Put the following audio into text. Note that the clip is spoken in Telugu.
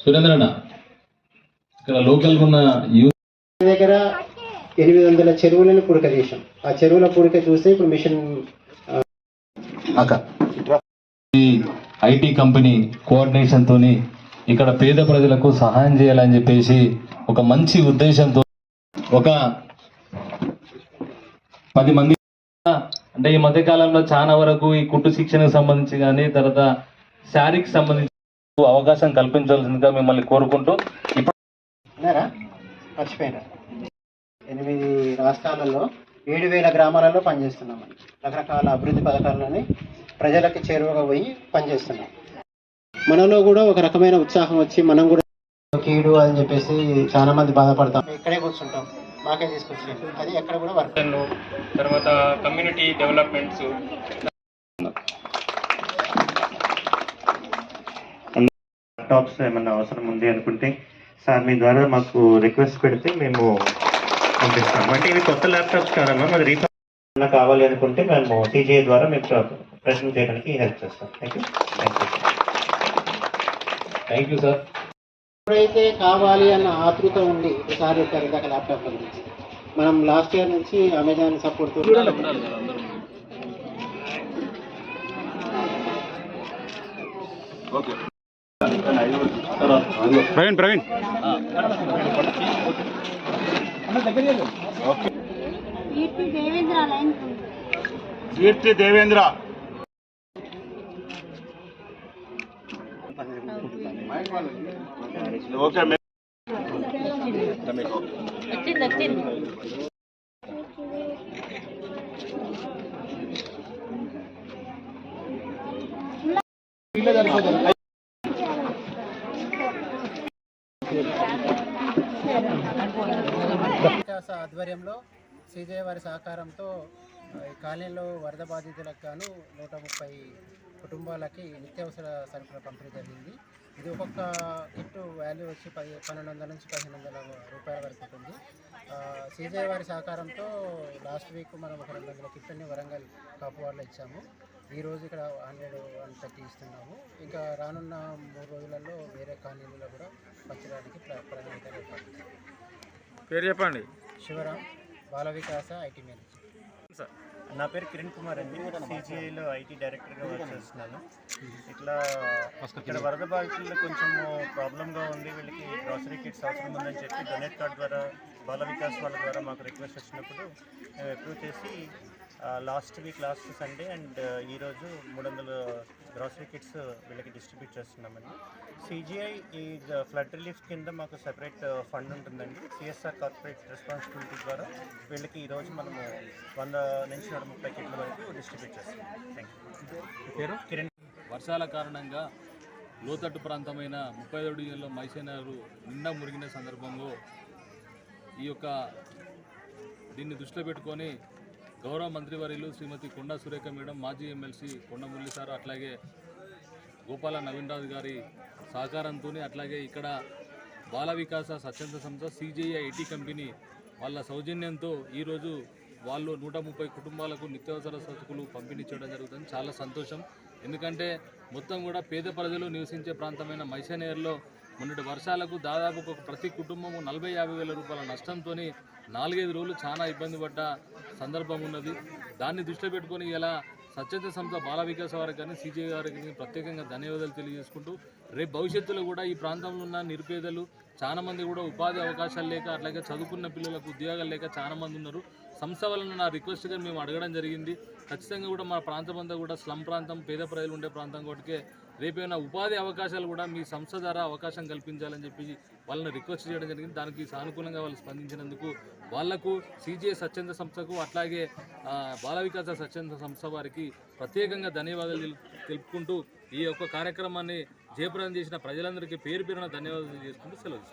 సురేంద్రన్న ఇక్కడ లోకల్ ఉన్న దగ్గర 800 చెరువులను పూడిక చేశాం. ఆ చెరువుల పూడిక చూస్తే ఇప్పుడు మిషన్ ఐటీ కంపెనీ కోఆర్డినేషన్ తోని ఇక్కడ పేద ప్రజలకు సహాయం చేయాలని చెప్పేసి ఒక మంచి ఉద్దేశంతో ఒక 10 మంది అంటే ఈ మధ్య కాలంలో చాలా వరకు ఈ కుట్టు శిక్షణకు సంబంధించి కానీ తర్వాత శారీకి సంబంధించి అవకాశం కల్పించాల్సిందిగా మిమ్మల్ని కోరుకుంటూ ఇప్పుడు మర్చిపోయినా 8 రాష్ట్రాలలో 7,000 గ్రామాలలో పనిచేస్తున్నామని రకరకాల అభివృద్ధి పథకాలని ప్రజలకి చేరువగా పోయి పనిచేస్తున్నాం. మనలో కూడా ఒక రకమైన ఉత్సాహం వచ్చి మనం కూడా కీడు అని చెప్పేసి చాలా మంది బాధపడతాం. ఇక్కడే కూర్చుంటాం, మాకే తీసుకొచ్చేది అది ఎక్కడ కూడా వర్క్. తర్వాత కమ్యూనిటీ డెవలప్మెంట్స్ ల్యాప్టాప్స్ ఏమన్నా అవసరం ఉంది అనుకుంటే సార్ మీ ద్వారా మాకు రిక్వెస్ట్ పెడితే మేము పంపిస్తాం. అంటే ఇవి కొత్త ల్యాప్టాప్స్ కాదమ్మా, మాది రీఫండ్ కావాలి అనుకుంటే మేము సిజిఐ ద్వారా మేము ప్రశ్న చేయడానికి హెల్ప్ చేస్తాం. Thank you sir. ఎప్పుడైతే కావాలి అన్న ఆతృత ఉంది సార్ చెప్పారు ఇందాక ల్యాప్టాప్ గురించి, మనం లాస్ట్ ఇయర్ నుంచి అమెజాన్ సపోర్ట్ ప్రవీణ్ కీర్తి దేవేంద్ర ఓకే ఆధ్వర్యంలో సిజే వారి సహకారంతో ఈ కాలనీలో వరద బాధితులకు గాను 130 కుటుంబాలకి నిత్యావసర సరుకుల పంపిణీ జరిగింది. ఇది ఒక్కొక్క కిట్ వాల్యూ వచ్చి 1,200 నుంచి 1,500 రూపాయల వరకు ఉంటుంది. సిజే వారి సహకారంతో లాస్ట్ వీక్ మనం ఒక 200 కిట్లని వరంగల్ కాపువాడలో ఇచ్చాము. ఈరోజు ఇక్కడ 130 ఇస్తున్నాము. ఇంకా రానున్న 3 రోజులలో వేరే కాలనీలలో కూడా పంచడానికి ప్రణాళికలు ఏర్పాటు చేస్తాం. పేరు చెప్పండి. శివరాం, బాల వికాస ఐటీ మేనేజర్. నా పేరు కిరణ్ కుమార్ అండి, సిజిఐలో ఐటీ డైరెక్టర్గా వర్క్ చేస్తున్నాను. ఇక్కడ వరద బాధితుల్లో కొంచెం ప్రాబ్లంగా ఉంది, వీళ్ళకి గ్రాసరీ కిట్స్ అవసరం ఉందని చెప్పి డొనేట్ కార్డ్ ద్వారా బాల వికాస్ వాళ్ళ ద్వారా మాకు రిక్వెస్ట్ వచ్చినప్పుడు మేము అప్రూవ్ చేసి లాస్ట్ సండే అండ్ ఈరోజు 300 గ్రాసరీ కిట్స్ వీళ్ళకి డిస్ట్రిబ్యూట్ చేస్తున్నామండి. సిజిఐ ఈ ఫ్లడ్ రిలీఫ్ కింద మాకు సెపరేట్ ఫండ్ ఉంటుందండి. సిఎస్ఆర్ కార్పొరేట్ రెస్పాన్సిబిలిటీ ద్వారా వీళ్ళకి ఈరోజు మనము 100 నుంచి 130 కిట్ల వరకు డిస్ట్రిబ్యూట్ చేస్తున్నాం. Thank you. కిరణ్. వర్షాల కారణంగా లోతట్టు ప్రాంతమైన 37 డివిజన్లో మైసేనారు నిండా మురిగిన సందర్భంలో దీన్ని దృష్టిలో పెట్టుకొని గౌరవ మంత్రివర్యులు శ్రీమతి కొండా సురేఖ మేడం, మాజీ ఎమ్మెల్సీ కొండ మురళి సార్, అట్లాగే గోపాల నవీన్ రాజు గారి సహకారంతో, అట్లాగే ఇక్కడ బాల వికాస స్వచ్ఛంద సంస్థ సిజిఐ ఐటీ కంపెనీ వాళ్ళ సౌజన్యంతో ఈరోజు వాళ్ళు 130 కుటుంబాలకు నిత్యావసర సరుకులు పంపిణీ చేయడం జరుగుతుంది. చాలా సంతోషం. ఎందుకంటే మొత్తం కూడా పేద ప్రజలు నివసించే ప్రాంతమైన మైసనేరులో మొన్నటి వర్షాలకు దాదాపు ప్రతి కుటుంబము 40-50 వేల రూపాయల నష్టంతో 4-5 రోజులు చాలా ఇబ్బంది పడ్డ సందర్భం ఉన్నది. దాన్ని దృష్టిలో పెట్టుకొని ఇలా స్వచ్ఛంద సంస్థ బాల వికాస్ వారికి కానీ సిజిఐ వారికి ప్రత్యేకంగా ధన్యవాదాలు తెలియజేసుకుంటూ, రేపు భవిష్యత్తులో కూడా ఈ ప్రాంతంలో ఉన్న నిరుపేదలు చాలామంది కూడా ఉపాధి అవకాశాలు లేక, అట్లాగే చదువుకున్న పిల్లలకు ఉద్యోగాలు లేక చాలామంది ఉన్నారు. సంస్థ వలన నా రిక్వెస్ట్గా మేము అడగడం జరిగింది. ఖచ్చితంగా కూడా మా ప్రాంతం అంతా కూడా స్లమ్ ప్రాంతం, పేద ప్రజలు ఉండే ప్రాంతం కాబట్టి రేపైనా ఉపాధి అవకాశాలు కూడా మీ సంస్థ ద్వారా అవకాశం కల్పించాలని చెప్పి వాళ్ళని రిక్వెస్ట్ చేయడం జరిగింది. దానికి సానుకూలంగా వాళ్ళు స్పందించినందుకు వాళ్లకు సిజిఐ స్వచ్ఛంద సంస్థకు అట్లాగే బాల వికాస స్వచ్ఛంద సంస్థ వారికి ప్రత్యేకంగా ధన్యవాదాలు తెలుపుకుంటూ ఈ యొక్క కార్యక్రమాన్ని జయప్రదం చేసిన ప్రజలందరికీ పేరు పేరున ధన్యవాదాలు చేసుకుంటూ సెలవు.